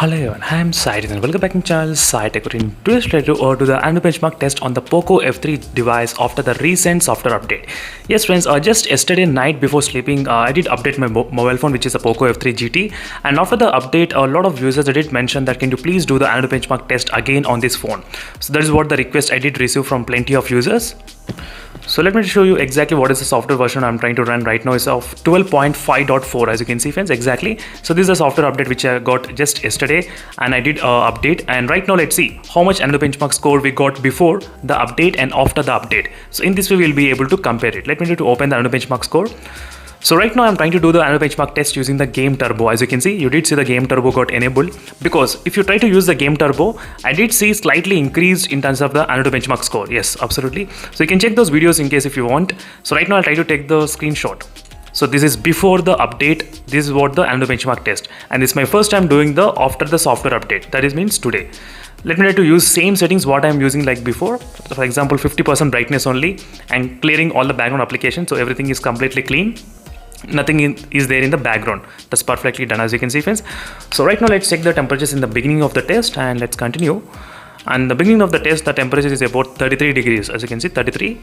Hello everyone, I am Said and welcome back to my channel SciTech. In today's review to the annual benchmark test on the POCO F3 device after the recent software update. Yes friends, just yesterday night before sleeping, I did update my mobile phone, which is a POCO F3 GT, and after the update, a lot of users did mention that can you please do the annual benchmark test again on this phone. So that is what the request I did receive from plenty of users. So let me show you exactly what is the software version I'm trying to run right now. Is of 12.5.4 as you can see friends, exactly. So this is a software update which I got just yesterday and I did update, and right now let's see how much annual benchmark score we got before the update and after the update. So in this way we'll be able to compare it. Let me try to open the annual benchmark score. So right now I'm trying to do the annual benchmark test using the Game Turbo. As you can see, you did see the Game Turbo got enabled, because if you try to use the Game Turbo, I did see slightly increased in terms of the annual benchmark score. Yes, absolutely. So you can check those videos in case if you want. So right now I'll try to take the screenshot. So this is before the update. This is what the annual benchmark test, and this is my first time doing the after the software update. That is means today. Let me try to use same settings what I am using like before. For example, 50% brightness only and clearing all the background applications, so everything is completely clean. Nothing is there in the background. That's perfectly done, as you can see friends. So right now let's check the temperatures in the beginning of the test and let's continue. And the beginning of the test, the temperature is about 33 degrees, as you can see, 33.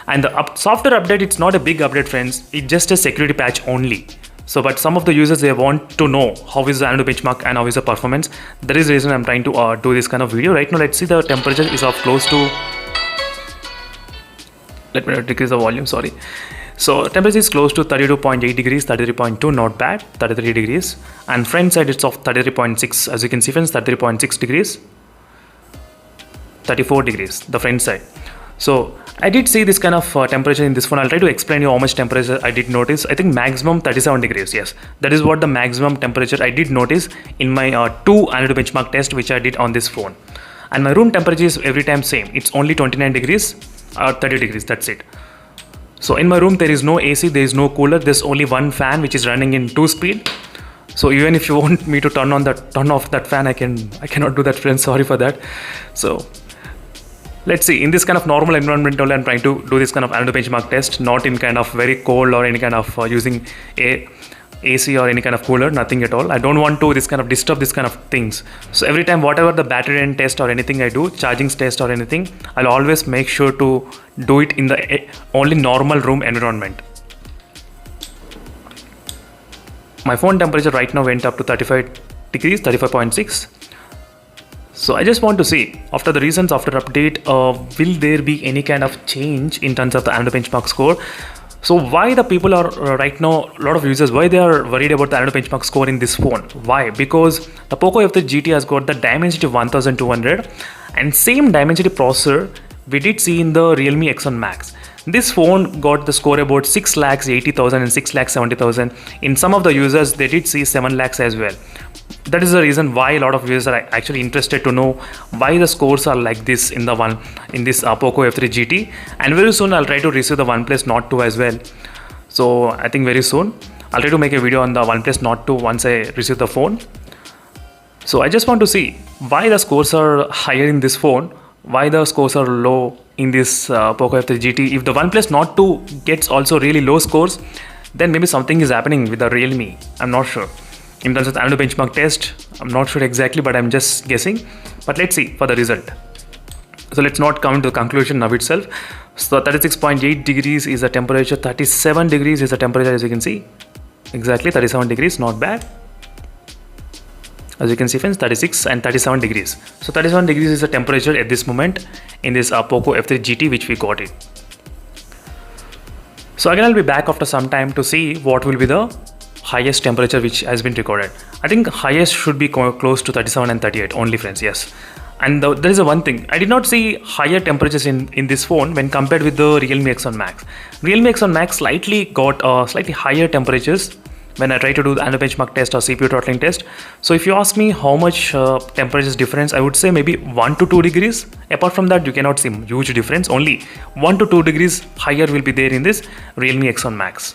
And the software update, it's not a big update friends, it's just a security patch only. So but some of the users, they want to know how is the annual benchmark and how is the performance. That is the reason I'm trying to do this kind of video. Right now let's see the temperature is of close to, let me decrease the volume, sorry. So temperature is close to 32.8 degrees, 33.2, not bad, 33 degrees. And front side it's of 33.6, as you can see friends, 33.6 degrees, 34 degrees, the front side. So I did see this kind of temperature in this phone. I'll try to explain you how much temperature I did notice. I think maximum 37 degrees, yes. That is what the maximum temperature I did notice in my two annual benchmark test which I did on this phone. And my room temperature is every time same. It's only 29 degrees or 30 degrees, that's it. So in my room there is no AC, there is no cooler, there's only one fan which is running in 2 speed. So even if you want me to turn off that fan, I cannot do that friends, sorry for that. So let's see, in this kind of normal environment only I'm trying to do this kind of annual benchmark test, not in kind of very cold or any kind of using AC or any kind of cooler, nothing at all. I don't want to disturb this kind of things. So every time whatever the battery end test or anything I do, charging test or anything, I'll always make sure to do it in the only normal room environment. My phone temperature right now went up to 35 degrees, 35.6. So I just want to see, after the recent software update, will there be any kind of change in terms of the annual benchmark score? So why the people are right now, a lot of users, why they are worried about the annual benchmark score in this phone? Why? Because the POCO F3 GT has got the Dimensity 1200 and same Dimensity processor we did see in the Realme X1 Max. This phone got the score about 6,80,000 and 6,70,000. In some of the users, they did see 7 lakhs as well. That is the reason why a lot of users are actually interested to know why the scores are like this in this POCO F3 GT. And very soon I'll try to receive the OnePlus Nord 2 as well. So I think very soon I'll try to make a video on the OnePlus Nord 2 once I receive the phone. So I just want to see why the scores are higher in this phone, why the scores are low in this POCO F3 GT. If the OnePlus Nord 2 gets also really low scores, then maybe something is happening with the Realme. I'm not sure. In terms of the annual benchmark test, I'm not sure exactly, but I'm just guessing. But let's see for the result. So let's not come to the conclusion now itself. So 36.8 degrees is the temperature, 37 degrees is the temperature, as you can see. Exactly 37 degrees, not bad. As you can see friends, 36 and 37 degrees. So 37 degrees is the temperature at this moment in this POCO F3 GT which we got it. So again I'll be back after some time to see what will be the highest temperature which has been recorded. I think highest should be close to 37 and 38 only friends, yes. And there is a one thing, I did not see higher temperatures in this phone when compared with the Realme X1 Max. Realme X1 Max slightly got slightly higher temperatures when I try to do the annual benchmark test or CPU throttling test. So if you ask me how much temperature difference, I would say maybe 1 to 2 degrees. Apart from that, you cannot see huge difference. Only 1 to 2 degrees higher will be there in this Realme X1 Max.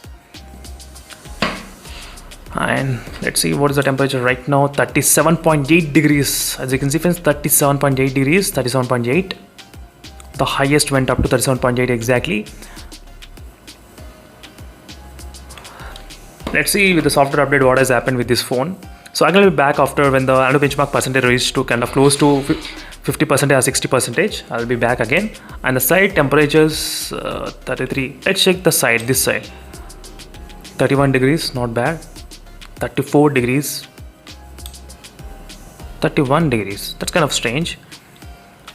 And let's see what is the temperature right now. 37.8 degrees, as you can see friends, 37.8 degrees, 37.8. The highest went up to 37.8 exactly. Let's see with the software update what has happened with this phone. So I'm going to be back after when the Antutu benchmark percentage reached to kind of close to 50% or 60%. I'll be back again. And the side temperatures 33. Let's check the side, this side. 31 degrees, not bad. 34 degrees. 31 degrees. That's kind of strange.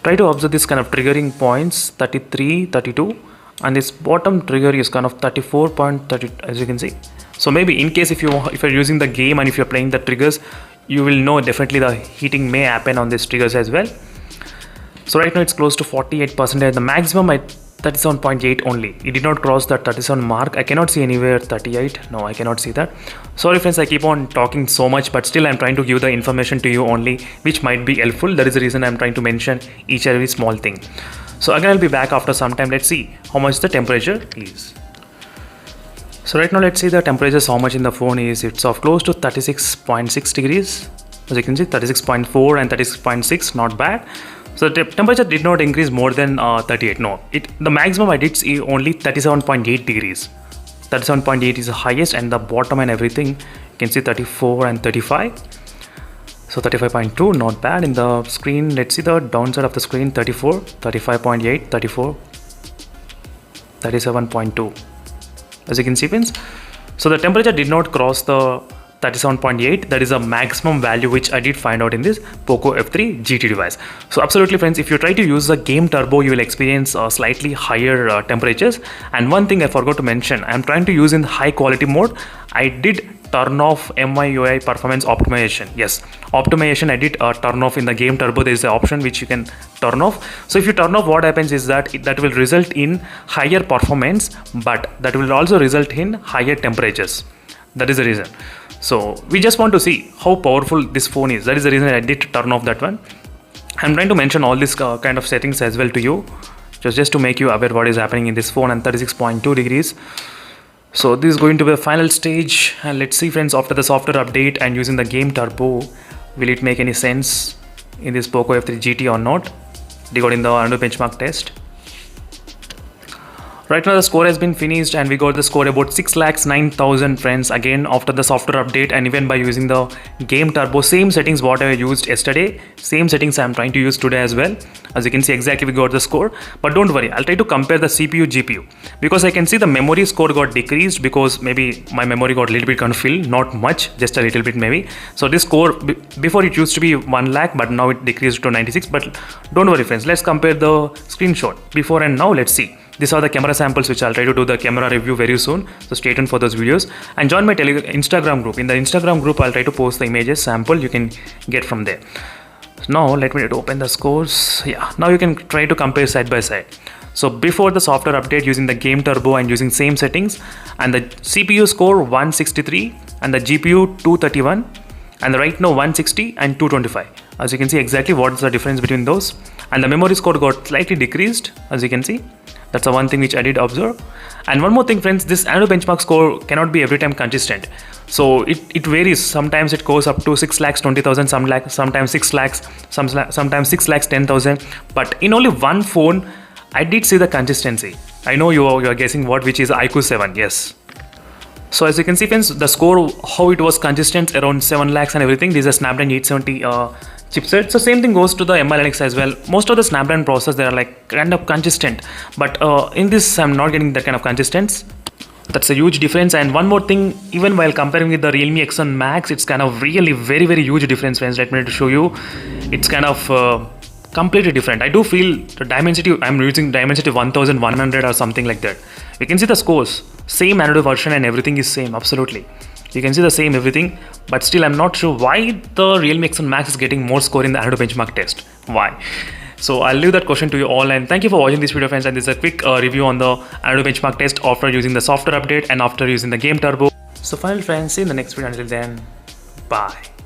Try to observe this kind of triggering points, 33, 32, and this bottom trigger is kind of 34.30, as you can see. So maybe in case if you're using the game and if you're playing the triggers, you will know definitely the heating may happen on these triggers as well. So right now it's close to 48%. The maximum at 37.8 only. It did not cross that 37 mark. I cannot see anywhere 38. No, I cannot see that. Sorry friends, I keep on talking so much, but still I'm trying to give the information to you only, which might be helpful. That is the reason I'm trying to mention each and every small thing. So again, I'll be back after some time. Let's see how much the temperature is. So right now, let's see the temperature, how much in the phone is. It's of close to 36.6 degrees. As you can see, 36.4 and 36.6, not bad. So the temperature did not increase more than 38. No, the maximum I did see only 37.8 degrees. 37.8 is the highest, and the bottom and everything, you can see 34 and 35. So 35.2, not bad. In the screen, let's see the downside of the screen, 34, 35.8, 34, 37.2. As you can see friends, so the temperature did not cross the 37.8. that is a maximum value which I did find out in this Poco F3 GT device. So absolutely friends, if you try to use the game turbo, you will experience slightly higher temperatures. And one thing I forgot to mention, I am trying to use in high quality mode. I did turn off MIUI performance optimization. Yes, optimization I did turn off in the game turbo. There is an option which you can turn off. So if you turn off, what happens is that that will result in higher performance, but that will also result in higher temperatures. That is the reason. So we just want to see how powerful this phone is. That is the reason I did turn off that one. I'm trying to mention all these kind of settings as well to you, just to make you aware what is happening in this phone. And 36.2 degrees. So this is going to be the final stage, and let's see friends, after the software update and using the game turbo, will it make any sense in this Poco F3 GT or not regarding the Antutu benchmark test. Right now the score has been finished, and we got the score about 6,09,000 friends, again after the software update, and even by using the game turbo. Same settings what I used yesterday, same settings I am trying to use today as well. As you can see, exactly we got the score. But don't worry, I'll try to compare the CPU GPU, because I can see the memory score got decreased because maybe my memory got a little bit kind of filled, not much, just a little bit maybe. So this score before it used to be 1 lakh, but now it decreased to 96. But don't worry friends, let's compare the screenshot before and now. Let's see. These are the camera samples which I'll try to do the camera review very soon. So stay tuned for those videos and join my Instagram group. In the Instagram group, I'll try to post the images sample you can get from there. So now let me open the scores. Yeah, now you can try to compare side by side. So before the software update, using the game turbo and using same settings, and the CPU score 163 and the GPU 231, and right now 160 and 225. As you can see exactly what's the difference between those. And the memory score got slightly decreased, as you can see. That's the one thing which I did observe. And one more thing friends, this Antutu benchmark score cannot be every time consistent. So it varies. Sometimes it goes up to 6,20,000, sometimes 6 lakhs, sometimes 6 lakhs 10,000. But in only one phone, I did see the consistency. I know you are guessing which is iQOO 7, yes. So as you can see friends, the score, how it was consistent around 7 lakhs and everything. This is a Snapdragon 870 chipset. So same thing goes to the MI Linux as well. Most of the Snapdragon processors, they are like kind of consistent, but in this I'm not getting that kind of consistency. That's a huge difference. And one more thing, even while comparing with the Realme X1 Max, it's kind of really very huge difference friends. Let me show you. It's kind of completely different. I do feel the Dimensity, I'm using Dimensity 1100 or something like that. You can see the scores, same Antutu version and everything is same, absolutely. You can see the same everything, but still I'm not sure why the Realme X1 Max is getting more score in the Antutu benchmark test. Why? So I'll leave that question to you all, and thank you for watching this video friends. And this is a quick review on the Antutu benchmark test after using the software update and after using the game turbo. So finally friends, see you in the next video. Until then, bye.